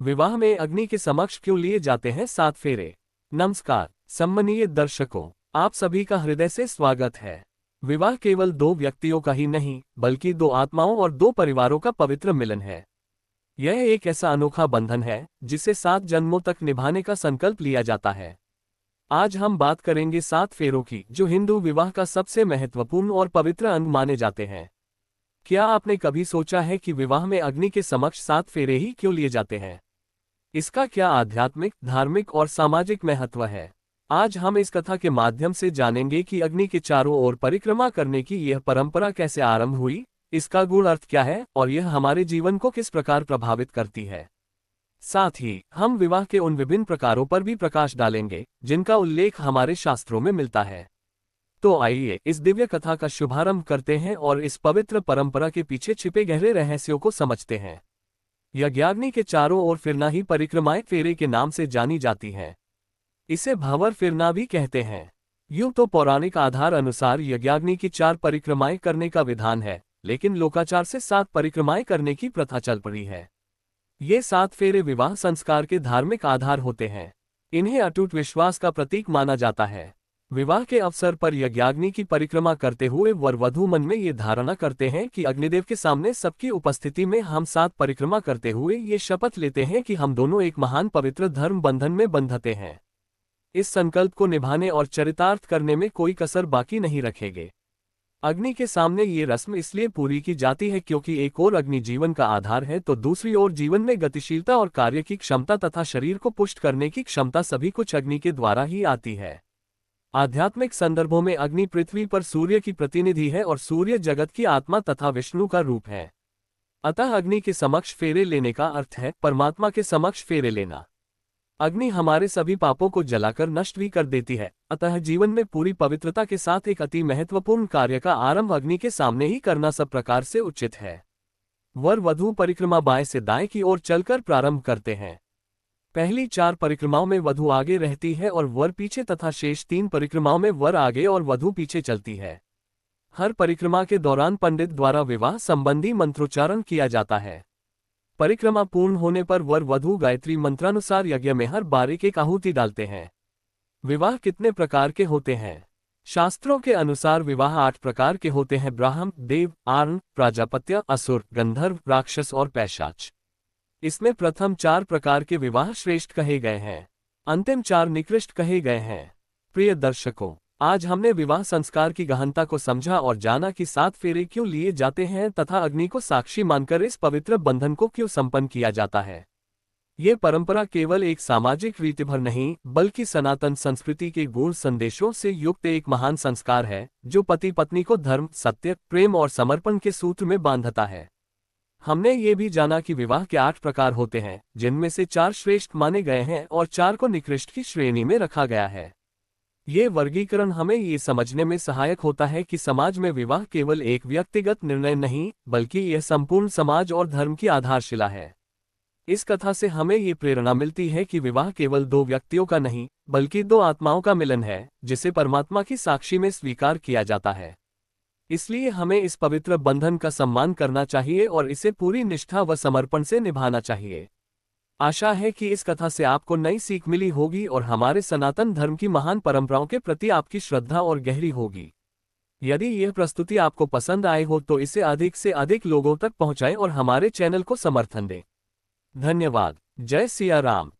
विवाह में अग्नि के समक्ष क्यों लिए जाते हैं 7 फेरे। नमस्कार सम्मानीय दर्शकों, आप सभी का हृदय से स्वागत है। विवाह केवल दो व्यक्तियों का ही नहीं, बल्कि दो आत्माओं और दो परिवारों का पवित्र मिलन है। यह एक ऐसा अनोखा बंधन है जिसे 7 जन्मों तक निभाने का संकल्प लिया जाता है। आज हम बात करेंगे 7 फेरों की, जो हिंदू विवाह का सबसे महत्वपूर्ण और पवित्र अंग माने जाते हैं। क्या आपने कभी सोचा है कि विवाह में अग्नि के समक्ष 7 फेरे ही क्यों लिए जाते हैं? इसका क्या आध्यात्मिक, धार्मिक और सामाजिक महत्व है? आज हम इस कथा के माध्यम से जानेंगे कि अग्नि के चारों ओर परिक्रमा करने की यह परंपरा कैसे आरंभ हुई, इसका गूढ़ अर्थ क्या है और यह हमारे जीवन को किस प्रकार प्रभावित करती है। साथ ही हम विवाह के उन विभिन्न प्रकारों पर भी प्रकाश डालेंगे जिनका उल्लेख हमारे शास्त्रों में मिलता है। तो आइए इस दिव्य कथा का शुभारंभ करते हैं और इस पवित्र परंपरा के पीछे छिपे गहरे रहस्यों को समझते हैं। यज्ञाग्नि के चारों ओर फिरना ही परिक्रमाएं फेरे के नाम से जानी जाती हैं। इसे भंवर फिरना भी कहते हैं। यूं तो पौराणिक आधार अनुसार यज्ञाग्नि की 4 परिक्रमाएं करने का विधान है, लेकिन लोकाचार से 7 परिक्रमाएं करने की प्रथा चल पड़ी है। ये 7 फेरे विवाह संस्कार के धार्मिक आधार होते हैं। इन्हें अटूट विश्वास का प्रतीक माना जाता है। विवाह के अवसर पर यज्ञाग्नि की परिक्रमा करते हुए वर वधू मन में ये धारणा करते हैं कि अग्निदेव के सामने सबकी उपस्थिति में हम 7 परिक्रमा करते हुए ये शपथ लेते हैं कि हम दोनों एक महान पवित्र धर्म बंधन में बंधते हैं। इस संकल्प को निभाने और चरितार्थ करने में कोई कसर बाकी नहीं रखेंगे। अग्नि के सामने ये रस्म इसलिए पूरी की जाती है क्योंकि एक ओर अग्नि जीवन का आधार है, तो दूसरी ओर जीवन में गतिशीलता और कार्य की क्षमता तथा शरीर को पुष्ट करने की क्षमता सभी कुछ अग्नि के द्वारा ही आती है। आध्यात्मिक संदर्भों में अग्नि पृथ्वी पर सूर्य की प्रतिनिधि है और सूर्य जगत की आत्मा तथा विष्णु का रूप है। अतः अग्नि के समक्ष फेरे लेने का अर्थ है परमात्मा के समक्ष फेरे लेना। अग्नि हमारे सभी पापों को जलाकर नष्ट भी कर देती है, अतः जीवन में पूरी पवित्रता के साथ एक अति महत्वपूर्ण कार्य का आरंभ अग्नि के सामने ही करना सब प्रकार से उचित है। वर वधू परिक्रमा बाएं से दाएं की ओर चलकर प्रारंभ करते हैं। पहली 4 परिक्रमाओं में वधू आगे रहती है और वर पीछे तथा शेष 3 परिक्रमाओं में वर आगे और वधू पीछे चलती है। हर परिक्रमा के दौरान पंडित द्वारा विवाह संबंधी मंत्रोच्चारण किया जाता है। परिक्रमा पूर्ण होने पर वर वधू गायत्री मंत्रानुसार यज्ञ में हर बार एक आहुति डालते हैं। विवाह कितने प्रकार के होते हैं? शास्त्रों के अनुसार विवाह 8 प्रकार के होते हैं: ब्राह्मण, देव, आर्ण, प्राजापत्य, असुर, गंधर्व, राक्षस और पैशाच। इसमें प्रथम 4 प्रकार के विवाह श्रेष्ठ कहे गए हैं, अंतिम 4 निकृष्ट कहे गए हैं। प्रिय दर्शकों, आज हमने विवाह संस्कार की गहनता को समझा और जाना कि 7 फेरे क्यों लिए जाते हैं तथा अग्नि को साक्षी मानकर इस पवित्र बंधन को क्यों संपन्न किया जाता है। ये परंपरा केवल एक सामाजिक रीतिभर नहीं, बल्कि सनातन संस्कृति के गूढ़ संदेशों से युक्त एक महान संस्कार है, जो पति पत्नी को धर्म, सत्य, प्रेम और समर्पण के सूत्र में बांधता है। हमने ये भी जाना कि विवाह के 8 प्रकार होते हैं, जिनमें से 4 श्रेष्ठ माने गए हैं और 4 को निकृष्ट की श्रेणी में रखा गया है। ये वर्गीकरण हमें ये समझने में सहायक होता है कि समाज में विवाह केवल एक व्यक्तिगत निर्णय नहीं, बल्कि यह संपूर्ण समाज और धर्म की आधारशिला है। इस कथा से हमें ये प्रेरणा मिलती है कि विवाह केवल 2 व्यक्तियों का नहीं, बल्कि 2 आत्माओं का मिलन है, जिसे परमात्मा की साक्षी में स्वीकार किया जाता है। इसलिए हमें इस पवित्र बंधन का सम्मान करना चाहिए और इसे पूरी निष्ठा व समर्पण से निभाना चाहिए। आशा है कि इस कथा से आपको नई सीख मिली होगी और हमारे सनातन धर्म की महान परंपराओं के प्रति आपकी श्रद्धा और गहरी होगी। यदि यह प्रस्तुति आपको पसंद आए हो तो इसे अधिक से अधिक लोगों तक पहुंचाएं और हमारे चैनल को समर्थन दें। धन्यवाद। जय सिया राम।